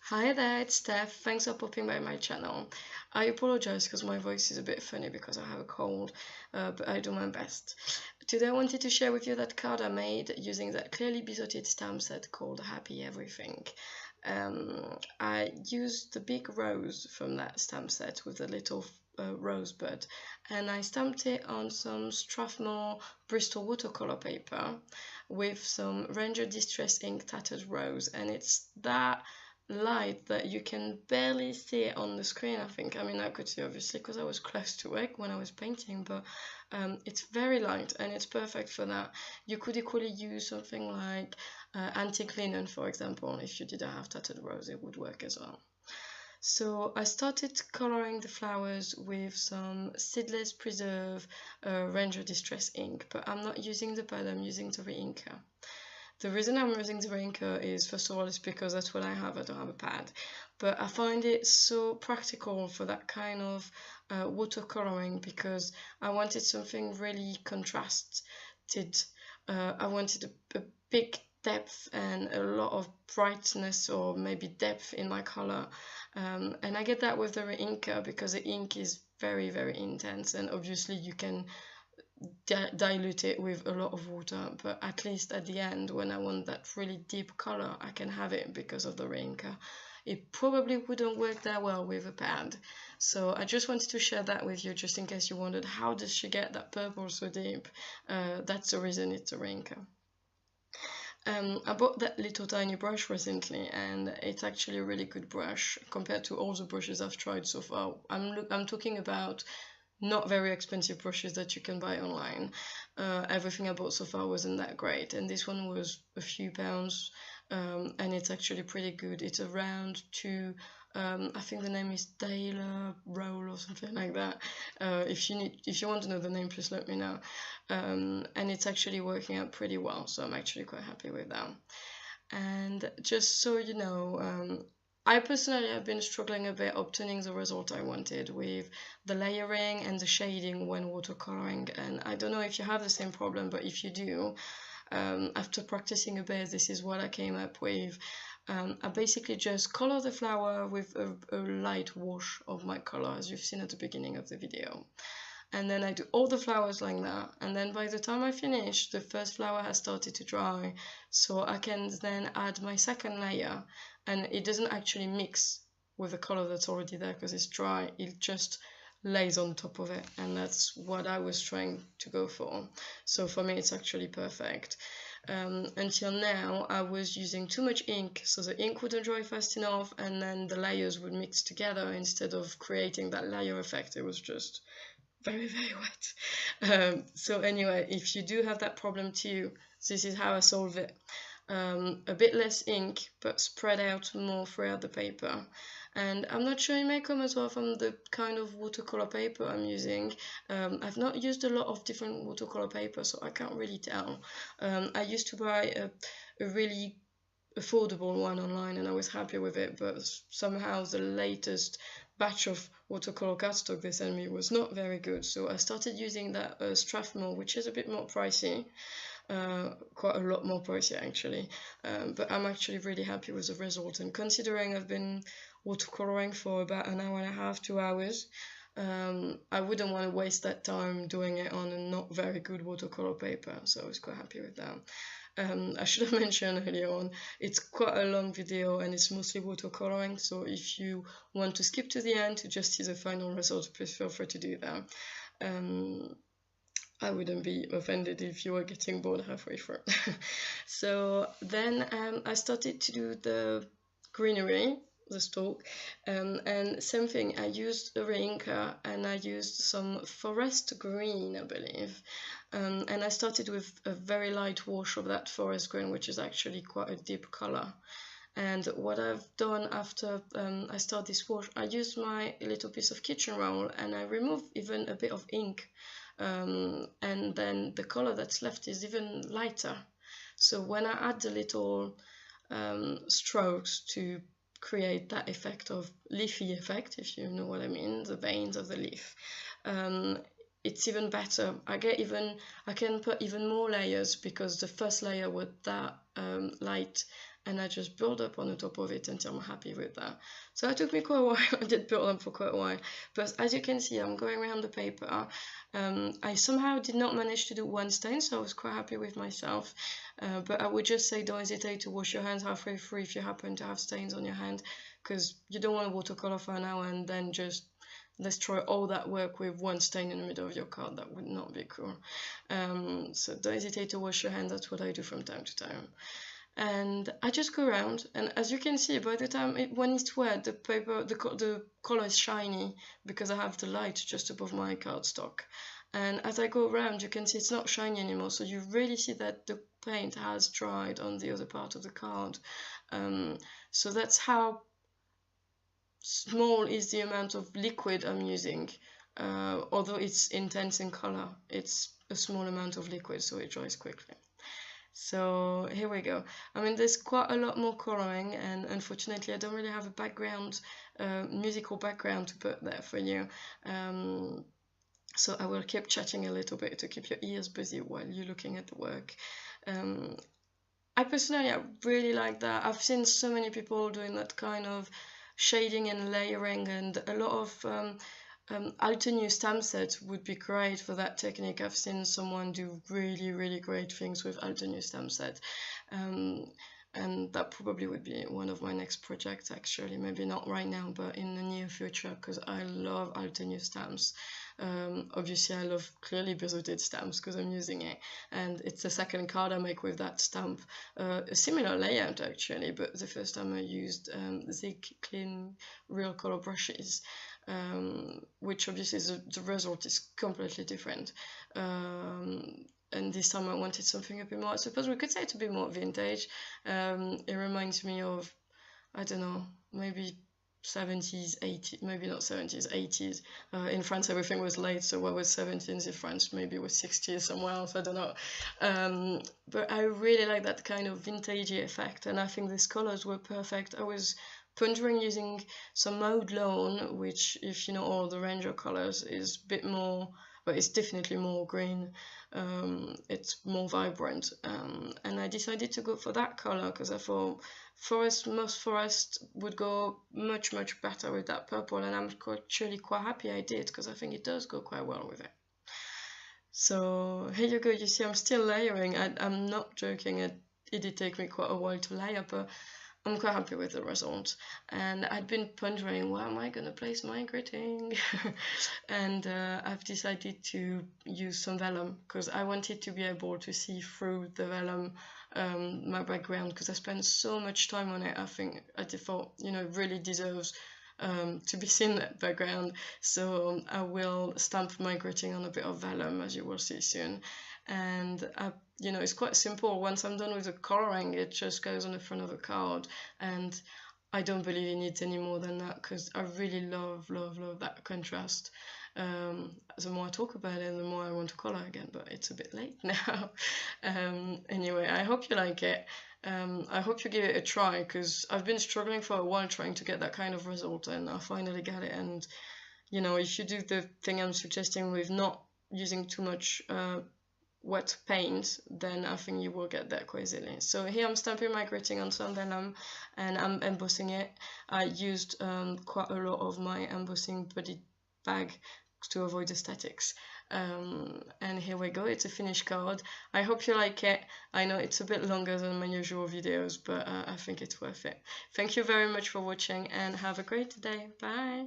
Hi there, it's Steph. Thanks for popping by my channel. I apologize because my voice is a bit funny because I have a cold, but I do my best. Today I wanted to share with you that card I made using that Clearly Besotted stamp set called Happy Everything. I used the big rose from that stamp set with the little rosebud, and I stamped it on some Strathmore Bristol watercolor paper with some Ranger Distress Ink Tattered Rose, and it's that light that you can barely see it on the screen. I mean, I could see obviously because I was close to it when I was painting, but it's very light and it's perfect for that. You could equally use something like antique linen, for example. If you didn't have tattered rose, it would work as well. So I started coloring the flowers with some Seedless Preserve Ranger Distress ink, but I'm not using the pad, I'm using the re-inker. The reason I'm using the re-inker is, first of all, it's because that's what I have. I don't have a pad. But I find it so practical for that kind of watercoloring because I wanted something really contrasted. I wanted a big depth and a lot of brightness or maybe depth in my color. And I get that with the re-inker because the ink is very, very intense, and obviously you can dilute it with a lot of water, but at least at the end when I want that really deep color I can have it because of the re-inker. It probably wouldn't work that well with a pad, so I just wanted to share that with you just in case you wondered how does she get that purple so deep. That's the reason, it's a re-inker. I bought that little tiny brush recently, and it's actually a really good brush compared to all the brushes I've tried so far. I'm talking about not very expensive brushes that you can buy online. Everything I bought so far wasn't that great, and this one was a few pounds, and it's actually pretty good. It's around to I think the name is Taylor Roll or something like that. If you want to know the name, please let me know. And it's actually working out pretty well, so I'm actually quite happy with that. And just so you know, I personally have been struggling a bit obtaining the result I wanted with the layering and the shading when watercoloring, and I don't know if you have the same problem, but if you do, after practicing a bit, this is what I came up with. I basically just color the flower with a light wash of my color, as you've seen at the beginning of the video. And then I do all the flowers like that, and then by the time I finish, the first flower has started to dry, so I can then add my second layer, and it doesn't actually mix with the color that's already there because it's dry, it just lays on top of it, and that's what I was trying to go for. So for me it's actually perfect. Until now I was using too much ink, so the ink wouldn't dry fast enough, and then the layers would mix together instead of creating that layer effect. It was just very, very wet. So anyway, if you do have that problem too, this is how I solve it. A bit less ink, but spread out more throughout the paper. And I'm not sure it may come as well from the kind of watercolor paper I'm using. I've not used a lot of different watercolor paper, so I can't really tell. I used to buy a really affordable one online and I was happy with it, but somehow the latest batch of watercolor cardstock they sent me was not very good, so I started using that Strathmore, which is a bit more pricey, quite a lot more pricey actually, but I'm actually really happy with the result, and considering I've been watercoloring for about an hour and a half, 2 hours, I wouldn't want to waste that time doing it on a not very good watercolor paper, so I was quite happy with that. I should have mentioned earlier on, it's quite a long video and it's mostly watercoloring, so if you want to skip to the end to just see the final result, please feel free to do that. I wouldn't be offended if you were getting bored halfway through. So then I started to do the greenery, the stalk, and same thing, I used a re-inker and I used some forest green, I believe, and I started with a very light wash of that forest green, which is actually quite a deep color. And what I've done after I start this wash, I used my little piece of kitchen roll and I removed even a bit of ink, and then the color that's left is even lighter. So when I add the little strokes to create that effect of leafy effect, if you know what I mean, the veins of the leaf, it's even better. I can put even more layers because the first layer was that light and I just build up on the top of it until I'm happy with that. So it took me quite a while. I did build up for quite a while, but as you can see, I'm going around the paper. I somehow did not manage to do one stain, so I was quite happy with myself. But I would just say don't hesitate to wash your hands halfway through if you happen to have stains on your hand, because you don't want to watercolor for an hour and then just destroy all that work with one stain in the middle of your card. That would not be cool. So don't hesitate to wash your hands. That's what I do from time to time. And I just go around, and as you can see, by the time when it's wet, the paper, the color is shiny because I have the light just above my cardstock. And as I go around, you can see it's not shiny anymore, so you really see that the paint has dried on the other part of the card. So that's how small is the amount of liquid I'm using. Although it's intense in color, it's a small amount of liquid, so it dries quickly. So here we go. I mean, there's quite a lot more coloring, and unfortunately I don't really have a background, musical background to put there for you. So I will keep chatting a little bit to keep your ears busy while you're looking at the work. I personally, I really like that. I've seen so many people doing that kind of shading and layering, and a lot of Altenew stamp set would be great for that technique. I've seen someone do really great things with Altenew stamp set, and that probably would be one of my next projects, actually. Maybe not right now, but in the near future, because I love Altenew stamps. Obviously I love Clearly Besotted stamps because I'm using it, and it's the second card I make with that stamp. A similar layout actually, but the first time I used Zig Clean Real Color brushes, which obviously the result is completely different. And this time I wanted something a bit more, I suppose we could say it's a bit more vintage. It reminds me of, I don't know, maybe 70s, 80s, maybe not 70s, 80s. In France everything was late, so what was 17s in France maybe was 60s somewhere else, I don't know. But I really like that kind of vintagey effect, and I think these colors were perfect. I was pondering using some Maude Lawn, which, if you know all the Ranger colors, is a bit more, but it's definitely more green. It's more vibrant, and I decided to go for that color because I thought most forest would go much better with that purple, and I'm actually quite happy I did, because I think it does go quite well with it. So here you go. You see I'm still layering. I'm not joking, it did take me quite a while to layer, but I'm quite happy with the result. And I'd been pondering, where am I going to place my gritting? And I've decided to use some vellum, because I wanted to be able to see through the vellum my background, because I spent so much time on it. I think I thought, you know, it really deserves to be seen, that background. So I will stamp my gritting on a bit of vellum, as you will see soon. And you know, it's quite simple. Once I'm done with the coloring, it just goes on the front of the card, and I don't believe it needs any more than that, because I really love that contrast. The more I talk about it, the more I want to color again, but it's a bit late now. Anyway, I hope you like it. I hope you give it a try, because I've been struggling for a while trying to get that kind of result, and I finally got it. And you know, if you do the thing I'm suggesting with not using too much wet paint, then I think you will get that quite easily. So here I'm stamping my gritting on some vellum, and I'm embossing it. I used quite a lot of my embossing buddy bag to avoid the statics. And here we go, it's a finished card. I hope you like it. I know it's a bit longer than my usual videos, but I think it's worth it. Thank you very much for watching, and have a great day. Bye!